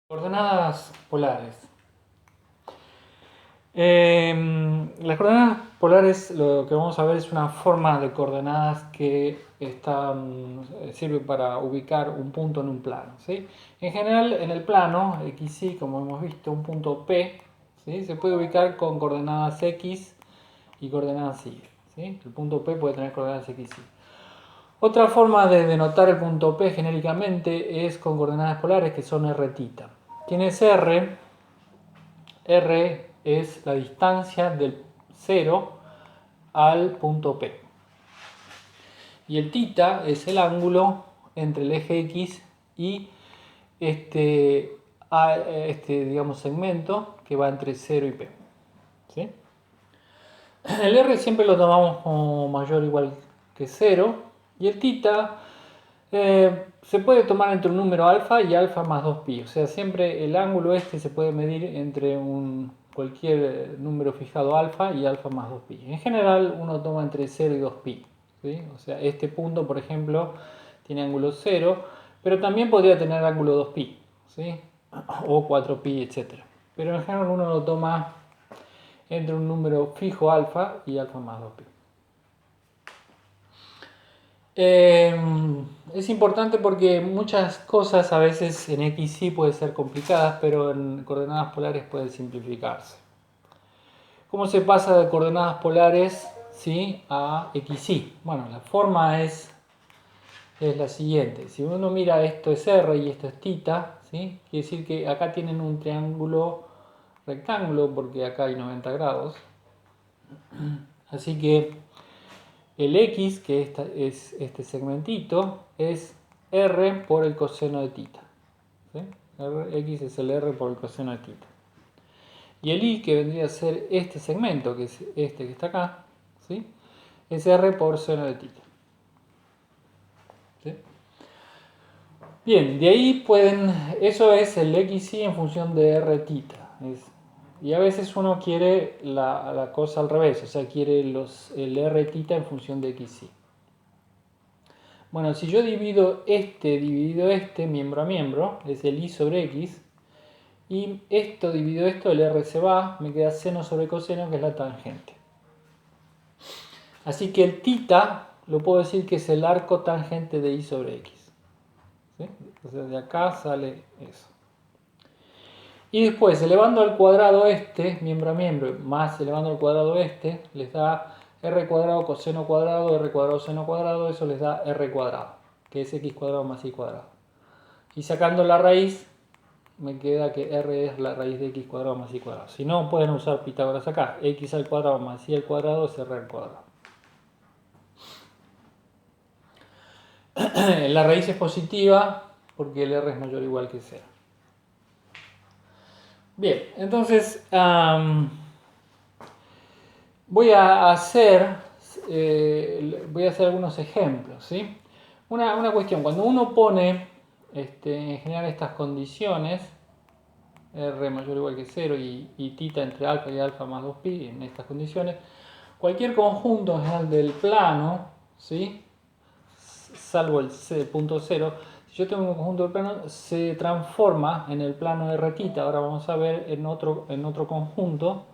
Coordenadas polares. Las coordenadas polares, lo que vamos a ver es una forma de coordenadas que sirve para ubicar un punto en un plano, ¿sí? En general, en el plano XY, como hemos visto, un punto P, ¿sí?, se puede ubicar con coordenadas X y coordenadas Y, ¿sí? El punto P puede tener coordenadas X y Y. Otra forma de denotar el punto P genéricamente es con coordenadas polares, que son r tita. ¿Quién es R? R es la distancia del 0 al punto P. Y el tita es el ángulo entre el eje X y este digamos, segmento que va entre 0 y P. ¿Sí? El R siempre lo tomamos como mayor o igual que 0. Y el tita se puede tomar entre un número alfa y alfa más 2pi. O sea, siempre el ángulo este se puede medir entre cualquier número fijado alfa y alfa más 2pi. En general uno toma entre 0 y 2pi. ¿Sí? O sea, este punto, por ejemplo, tiene ángulo 0, pero también podría tener ángulo 2pi, ¿sí?, o 4pi, etc. Pero en general uno lo toma entre un número fijo alfa y alfa más 2pi. Es importante porque muchas cosas a veces en XY pueden ser complicadas, pero en coordenadas polares pueden simplificarse. ¿Cómo se pasa de coordenadas polares, ¿sí?, a XY? Bueno, la forma es la siguiente. Si uno mira, esto es R y esto es tita, ¿sí?, quiere decir que acá tienen un triángulo rectángulo porque acá hay 90 grados. Así que el X, que es este segmentito, es R por el coseno de tita. ¿Sí? X es el R por el coseno de tita. Y el Y, que vendría a ser este segmento, que es este que está acá, ¿sí?, es R por seno de tita. ¿Sí? Bien, de ahí eso es el XY en función de R tita. Y a veces uno quiere la cosa al revés, o sea, quiere el R tita en función de XY. Bueno, si yo dividido este, miembro a miembro, es el Y sobre X, y esto dividido esto, el R se va, me queda seno sobre coseno, que es la tangente. Así que el tita lo puedo decir que es el arco tangente de Y sobre X. ¿Sí? Entonces de acá sale eso. Y después, elevando al cuadrado este, miembro a miembro, más elevando al cuadrado este, les da r cuadrado coseno cuadrado, r cuadrado seno cuadrado, eso les da r cuadrado, que es x cuadrado más y cuadrado. Y sacando la raíz, me queda que r es la raíz de x cuadrado más y cuadrado. Si no, pueden usar Pitágoras acá. X al cuadrado más y al cuadrado es r al cuadrado. La raíz es positiva porque el r es mayor o igual que 0. Bien, entonces voy a hacer algunos ejemplos, ¿sí? Una cuestión, cuando uno pone en general estas condiciones, R mayor o igual que 0 y tita entre alfa y alfa más 2pi, en estas condiciones, cualquier conjunto en general del plano, ¿sí?, salvo el punto 0, si yo tengo un conjunto del plano, se transforma en el plano R tita, ahora vamos a ver en otro conjunto,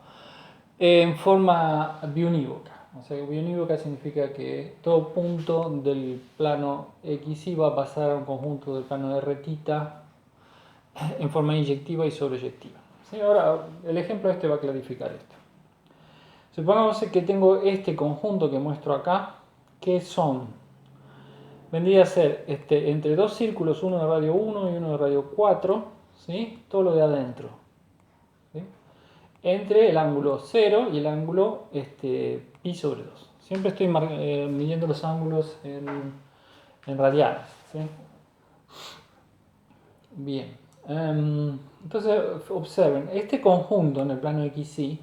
en forma biunívoca. O sea, biunívoca significa que todo punto del plano XY va a pasar a un conjunto del plano R tita en forma inyectiva y sobreyectiva. ¿Sí? Ahora, el ejemplo este va a clarificar esto. Supongamos que tengo este conjunto que muestro acá, que vendría a ser entre dos círculos, uno de radio 1 y uno de radio 4, ¿sí?, todo lo de adentro, ¿sí?, entre el ángulo 0 y el ángulo pi sobre 2. Siempre estoy midiendo los ángulos en radianes, ¿sí? Bien. Entonces, observen, este conjunto en el plano XY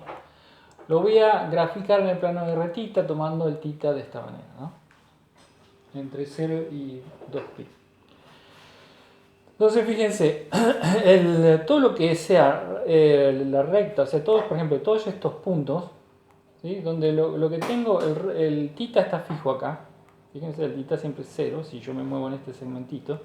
lo voy a graficar en el plano de R tita tomando el tita de esta manera, ¿no?, entre 0 y 2pi. Entonces, fíjense, todo lo que sea la recta, o sea, por ejemplo, todos estos puntos, ¿sí?, donde lo que tengo, el tita está fijo acá, fíjense, el tita siempre es 0, si yo me muevo en este segmentito,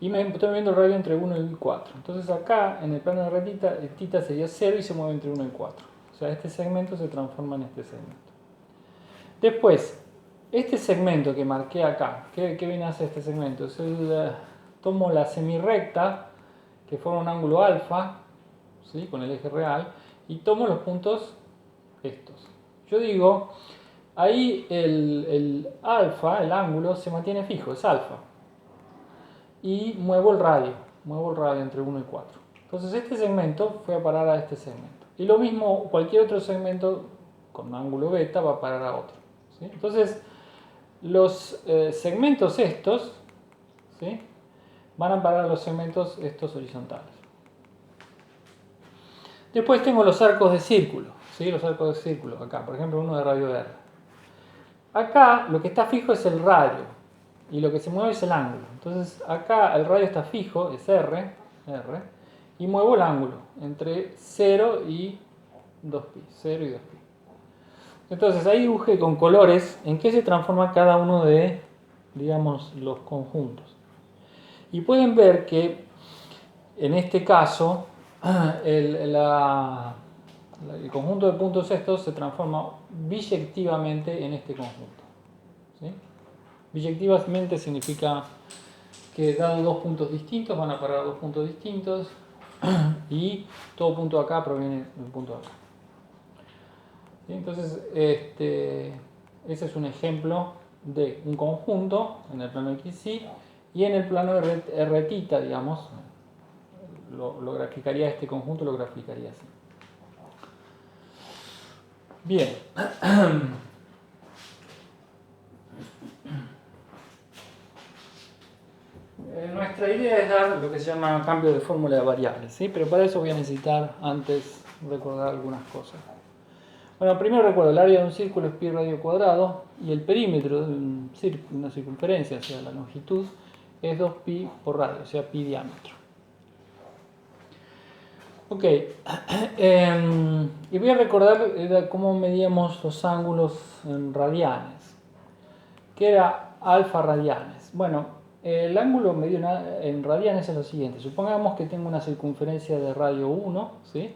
y me estoy moviendo el radio entre 1 y 4. Entonces acá en el plano de retita, θ sería 0 y se mueve entre 1 y 4. O sea, este segmento se transforma en este segmento. Después, este segmento que marqué acá, ¿qué viene a hacer este segmento? Tomo la semirrecta que forma un ángulo alfa, ¿sí?, con el eje real, y tomo los puntos estos. Yo digo, ahí el alfa, el ángulo, se mantiene fijo, es alfa. Y muevo el radio entre 1 y 4. Entonces este segmento fue a parar a este segmento. Y lo mismo, cualquier otro segmento con ángulo beta va a parar a otro, ¿sí? Entonces, los segmentos estos, ¿sí?, van a parar a los segmentos estos horizontales. Después tengo los arcos de círculo, ¿sí?, los arcos de círculo, acá, por ejemplo, uno de radio R. Acá lo que está fijo es el radio y lo que se mueve es el ángulo. Entonces acá el radio está fijo, es R, y muevo el ángulo entre 0 y 2pi, 0 y 2pi. Entonces ahí dibujé con colores en qué se transforma cada uno de, digamos, los conjuntos. Y pueden ver que en este caso el conjunto de puntos estos se transforma biyectivamente en este conjunto, ¿sí? Biyectivamente significa que dado dos puntos distintos van a parar a dos puntos distintos y todo punto de acá proviene del punto de acá. ¿Sí? Entonces, ese es un ejemplo de un conjunto en el plano XY y en el plano R, digamos, lo graficaría este conjunto, lo graficaría así. Bien. Nuestra idea es dar lo que se llama cambio de fórmula de variables, ¿sí? Pero para eso voy a necesitar antes recordar algunas cosas. Bueno, primero recuerdo, el área de un círculo es pi radio cuadrado y el perímetro de una circunferencia, o sea, la longitud, es 2pi por radio, o sea, pi diámetro. Ok, y voy a recordar cómo medíamos los ángulos en radianes, que era alfa radianes. Bueno, el ángulo medido en radianes es lo siguiente. Supongamos que tengo una circunferencia de radio 1, ¿sí?,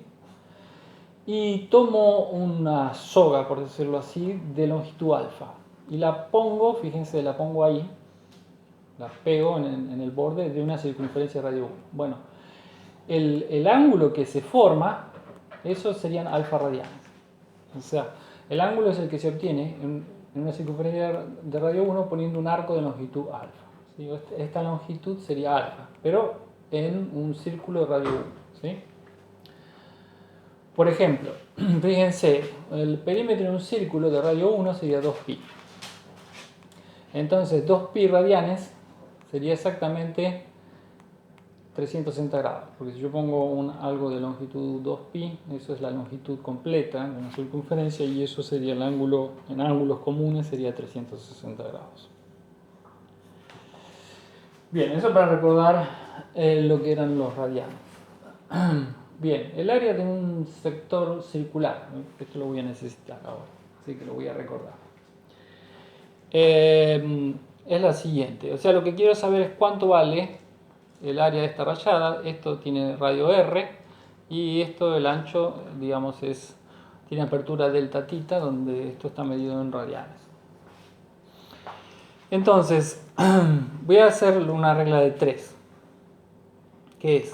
y tomo una soga, por decirlo así, de longitud alfa. Y la pongo, fíjense, la pongo ahí, la pego en el borde de una circunferencia de radio 1. Bueno, el ángulo que se forma, esos serían alfa radianes. O sea, el ángulo es el que se obtiene en una circunferencia de radio 1 poniendo un arco de longitud alfa. ¿Sí? Esta longitud sería alfa, pero en un círculo de radio 1. ¿Sí? Por ejemplo, fíjense, el perímetro de un círculo de radio 1 sería 2pi. Entonces, 2pi radianes sería exactamente 360 grados. Porque si yo pongo algo de longitud 2pi, eso es la longitud completa de una circunferencia y eso sería el ángulo, en ángulos comunes sería 360 grados. Bien, eso para recordar lo que eran los radianes. Bien, el área de un sector circular, esto lo voy a necesitar ahora, así que lo voy a recordar. Es la siguiente, o sea, lo que quiero saber es cuánto vale el área de esta rayada. Esto tiene radio R y esto, el ancho, digamos, tiene apertura delta θ, donde esto está medido en radianes. Entonces, voy a hacer una regla de 3, que es,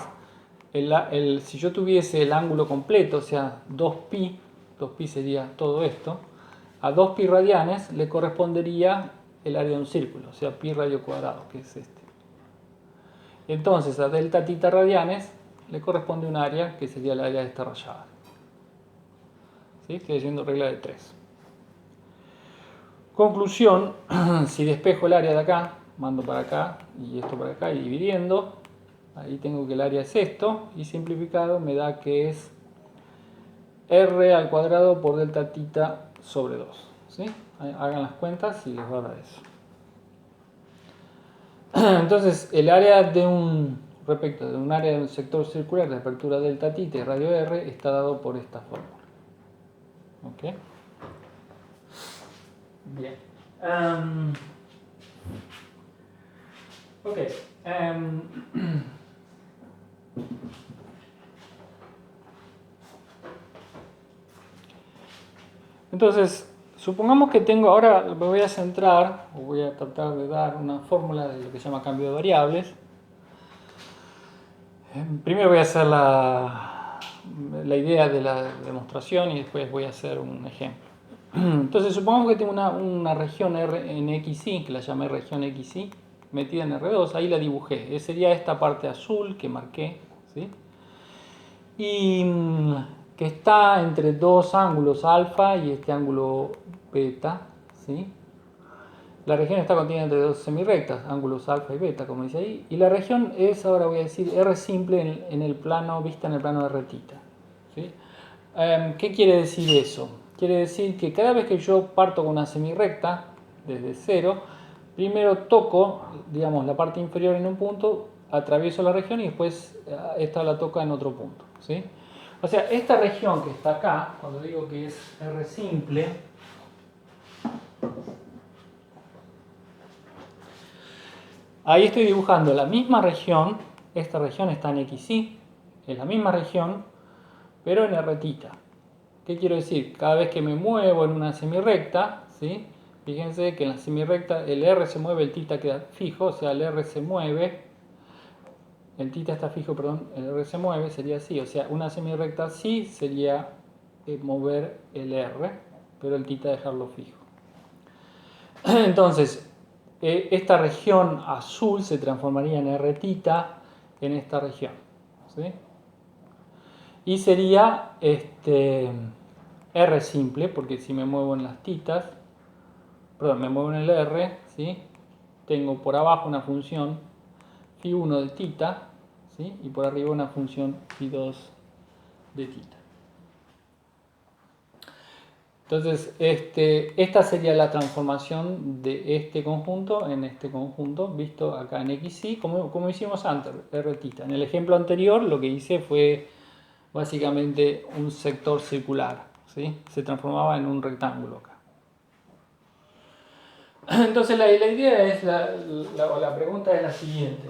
si yo tuviese el ángulo completo, o sea, 2pi sería todo esto, a 2pi radianes le correspondería el área de un círculo, o sea, pi radio cuadrado, que es este. Entonces, a delta θ radianes le corresponde un área que sería el área de esta rayada. ¿Sí? Estoy haciendo regla de 3. Conclusión, si despejo el área de acá, mando para acá y esto para acá y dividiendo, ahí tengo que el área es esto, y simplificado me da que es r al cuadrado por delta θ sobre 2. ¿Sí? Hagan las cuentas y les va a dar eso. Entonces, el área respecto de un área de un sector circular de apertura delta θ y radio r está dado por esta fórmula. ¿Ok? Bien. Ok. Em, Entonces, supongamos que tengo, ahora me voy a centrar, o voy a tratar de dar una fórmula de lo que se llama cambio de variables. Primero voy a hacer la idea de la demostración y después voy a hacer un ejemplo. Entonces, supongamos que tengo una región R en XY, que la llamé región XY, metida en R2, ahí la dibujé. Sería esta parte azul que marqué, ¿sí? Y que está entre dos ángulos alfa y este ángulo beta, ¿sí? La región está contenida entre dos semirrectas, ángulos alfa y beta, como dice ahí, y la región es, ahora voy a decir, R simple en el plano, vista en el plano de R θ, ¿sí? ¿Qué quiere decir eso? Quiere decir que cada vez que yo parto con una semirrecta, desde cero, primero toco, digamos, la parte inferior en un punto, atravieso la región y después esta la toca en otro punto, ¿sí? O sea, esta región que está acá, cuando digo que es R simple, ahí estoy dibujando la misma región, esta región está en XY, es la misma región, pero en R θ. ¿Qué quiero decir? Cada vez que me muevo en una semirrecta, ¿sí? Fíjense que en la semirrecta el R se mueve, el θ queda fijo, o sea, el R se mueve, el θ está fijo, perdón, el R se mueve, sería así, o sea, una semirrecta así sería mover el R, pero el θ dejarlo fijo. Entonces, esta región azul se transformaría en R θ en esta región, ¿sí? Y sería R simple, porque si me muevo en las titas, perdón, me muevo en el R, ¿sí? Tengo por abajo una función φ1 de θ, ¿sí? Y por arriba una función φ2 de θ. Entonces, esta sería la transformación de este conjunto en este conjunto, visto acá en XY, como hicimos antes, R θ. En el ejemplo anterior lo que hice fue básicamente un sector circular, ¿sí? Se transformaba en un rectángulo acá. Entonces la idea es, la pregunta es la siguiente.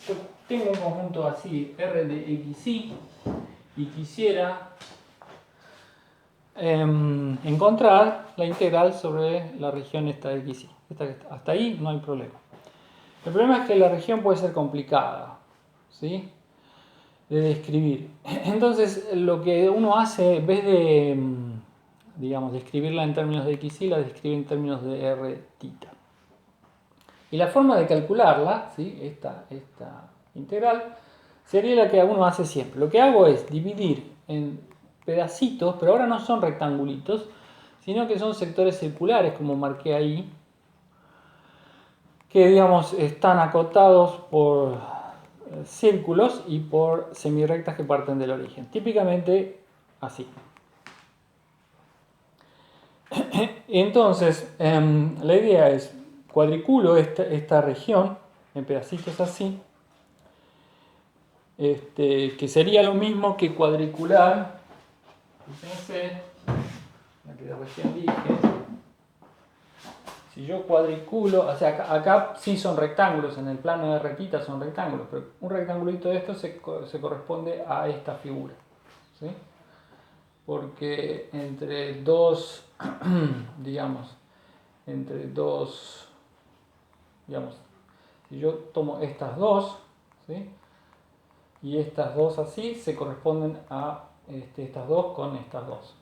Yo tengo un conjunto así, R de XY, y quisiera encontrar la integral sobre la región esta de XY. Hasta ahí no hay problema. El problema es que la región puede ser complicada, ¿sí? De describir. Entonces, lo que uno hace, en vez de, digamos, describirla en términos de XY, la describe en términos de R θ. Y la forma de calcularla, ¿sí? esta integral, sería la que uno hace siempre. Lo que hago es dividir en pedacitos, pero ahora no son rectangulitos, sino que son sectores circulares, como marqué ahí, que, digamos, están acotados por círculos y por semirrectas que parten del origen. Típicamente así. Entonces, la idea es cuadriculo esta región en pedacitos así, que sería lo mismo que cuadricular, fíjense, la que recién dije, si yo cuadriculo, o sea, acá sí son rectángulos, en el plano de R θ son rectángulos, pero un rectangulito de estos se corresponde a esta figura, ¿sí? Porque entre dos, digamos, si yo tomo estas dos, ¿sí? Y estas dos así, se corresponden a estas dos con estas dos,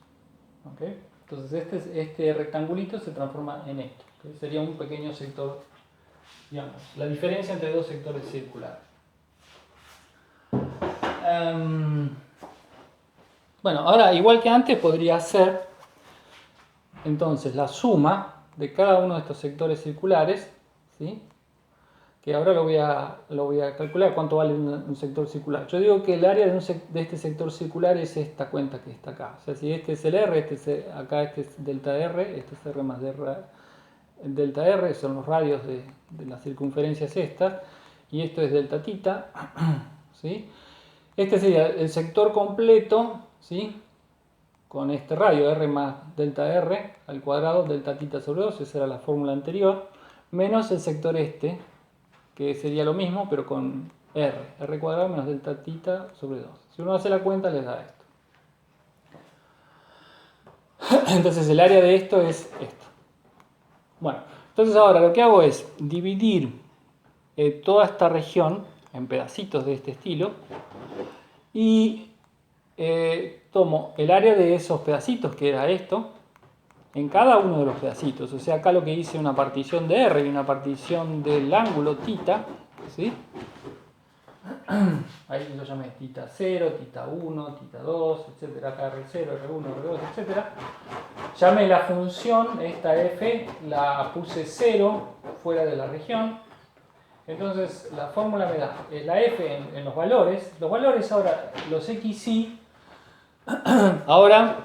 ¿okay? Entonces este rectangulito se transforma en esto, ¿okay? Sería un pequeño sector, digamos, la diferencia entre dos sectores circulares. Bueno, ahora igual que antes podría ser entonces la suma de cada uno de estos sectores circulares, ¿sí? Que ahora lo voy a calcular cuánto vale un sector circular. Yo digo que el área de este sector circular es esta cuenta que está acá. O sea, si este es el R, acá este es delta R, este es R más delta R, son los radios de las circunferencias estas, y esto es delta θ, ¿sí? Este sería el sector completo, ¿sí? Con este radio R más delta R al cuadrado, delta θ sobre 2, esa era la fórmula anterior, menos el sector que sería lo mismo, pero con r cuadrado menos delta tita sobre 2. Si uno hace la cuenta, les da esto. Entonces el área de esto es esto. Bueno, entonces ahora lo que hago es dividir toda esta región en pedacitos de este estilo y tomo el área de esos pedacitos, que era esto, en cada uno de los pedacitos. O sea, acá lo que hice una partición de R y una partición del ángulo tita, ¿sí? Ahí lo llamé tita 0, tita 1, tita 2, etc. Acá R0, R1, R2, etc. Llamé la función, esta f, la puse 0 fuera de la región. Entonces la fórmula me da la f en los valores. Los valores ahora, los xy, ahora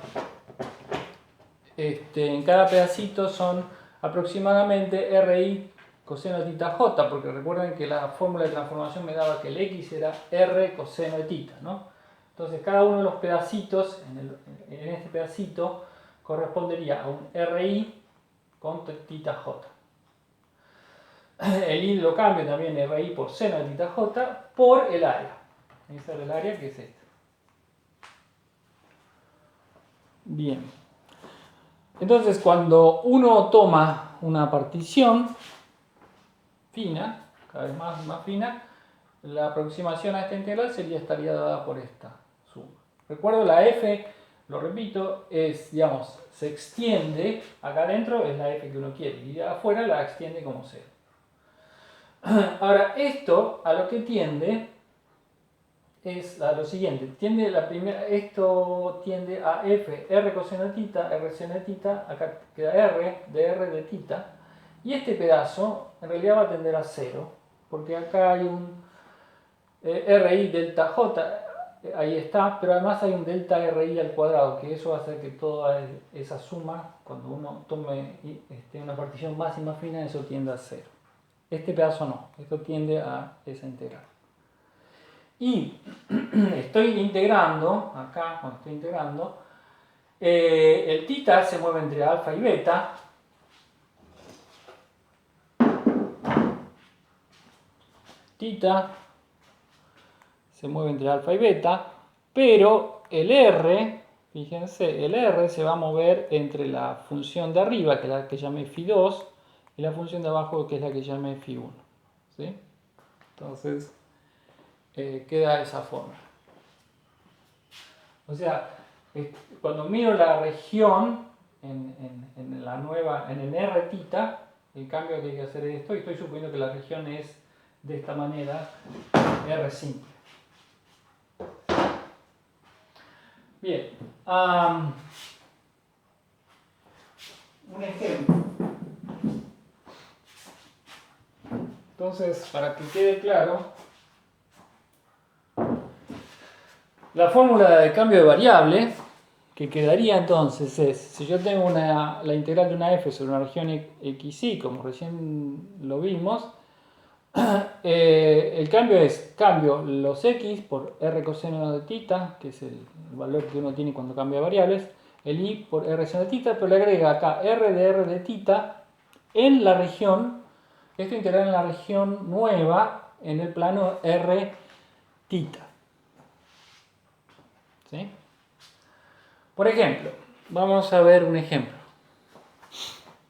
en cada pedacito son aproximadamente RI coseno de tita j, porque recuerden que la fórmula de transformación me daba que el x era R coseno de tita, ¿no? Entonces cada uno de los pedacitos, en este pedacito, correspondería a un RI con tita j. El I lo cambio también RI por seno de tita j por el área. Esa es el área que es esta. Bien. Entonces cuando uno toma una partición fina, cada vez más fina, la aproximación a esta integral estaría dada por esta suma. Recuerdo, la f, lo repito, es, digamos, se extiende, acá adentro es la f que uno quiere, y afuera la extiende como 0. Ahora, esto a lo que tiende es a lo siguiente, esto tiende a f, r coseno de tita, r seno de tita, acá queda r de tita, y este pedazo en realidad va a tender a 0, porque acá hay un RI delta J, ahí está, pero además hay un delta RI al cuadrado, que eso va a hacer que toda esa suma, cuando uno tome una partición más y más fina, eso tiende a 0. Este pedazo no, esto tiende a esa integral. Y estoy integrando, acá cuando estoy integrando, el tita se mueve entre alfa y beta. Tita se mueve entre alfa y beta, pero el R, fíjense, el R se va a mover entre la función de arriba, que es la que llamé Φ2, y la función de abajo, que es la que llamé Φ1. ¿Sí? Entonces, queda esa forma. O sea, cuando miro la región en el R tita, el cambio que hay que hacer es esto, y estoy suponiendo que la región es de esta manera, R simple. Bien, un ejemplo. Entonces, para que quede claro, la fórmula de cambio de variable que quedaría entonces es, si yo tengo la integral de una f sobre una región xy, como recién lo vimos, el cambio es, cambio los x por r coseno de tita, que es el valor que uno tiene cuando cambia variables, el y por r seno de tita, pero le agrega acá r de tita en la región, esto integral en la región nueva, en el plano r tita. ¿Sí? Por ejemplo, vamos a ver un ejemplo.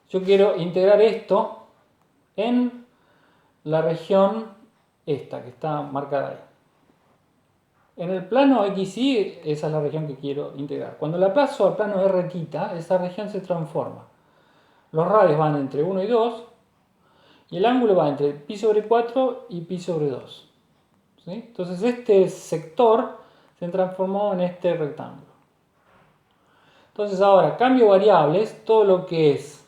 Yo quiero integrar esto en la región esta, que está marcada ahí. En el plano XY, esa es la región que quiero integrar. Cuando la paso al plano R tita, esa región se transforma. Los radios van entre 1 y 2, y el ángulo va entre pi sobre 4 y pi sobre 2. ¿Sí? Entonces este sector se transformó en este rectángulo. Entonces ahora cambio variables, todo lo que es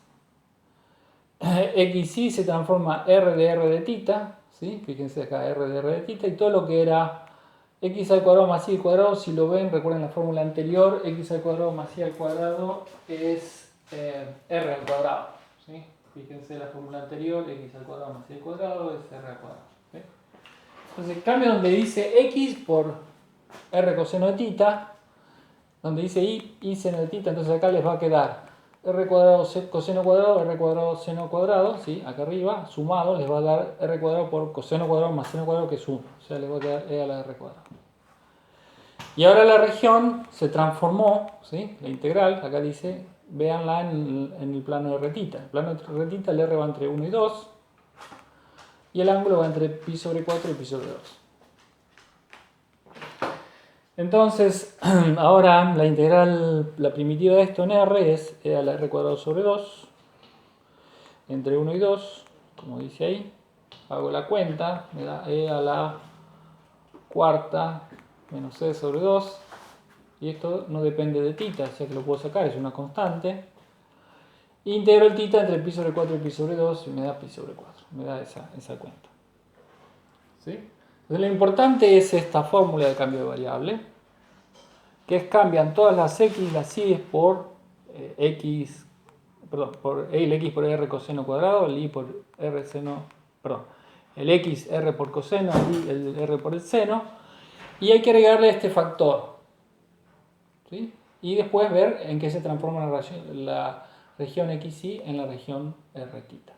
xy se transforma r de tita, ¿sí? Fíjense acá r de tita, y todo lo que era x al cuadrado más y al cuadrado, si lo ven, recuerden la fórmula anterior, x al cuadrado más y al cuadrado es r al cuadrado. ¿Sí? Fíjense la fórmula anterior, x al cuadrado más y al cuadrado es r al cuadrado. ¿Sí? Entonces cambio donde dice x por r coseno de tita, donde dice y seno de tita, entonces acá les va a quedar r cuadrado coseno cuadrado, r cuadrado seno cuadrado, ¿sí? Acá arriba, sumado, les va a dar r cuadrado por coseno cuadrado más seno cuadrado, que es 1. O sea, les va a quedar e a la r cuadrado. Y ahora la región se transformó, ¿sí? La integral, acá dice, véanla en el plano de retita. El plano de retita, el r va entre 1 y 2, y el ángulo va entre pi sobre 4 y pi sobre 2. Entonces, ahora la integral, la primitiva de esto en r es e a la r cuadrado sobre 2, entre 1 y 2, como dice ahí. Hago la cuenta, me da e a la cuarta menos c sobre 2. Y esto no depende de tita, o sea que lo puedo sacar, es una constante. Integro el tita entre pi sobre 4 y pi sobre 2 y me da pi sobre 4. Me da esa cuenta. ¿Sí? Entonces lo importante es esta fórmula de cambio de variable, que es cambian todas las x y las y por x, perdón, por el x por r coseno cuadrado, el y por r seno, perdón, el x r por coseno, y el r por el seno, y hay que agregarle este factor, ¿sí? Y después ver en qué se transforma la región xy en la región r tita.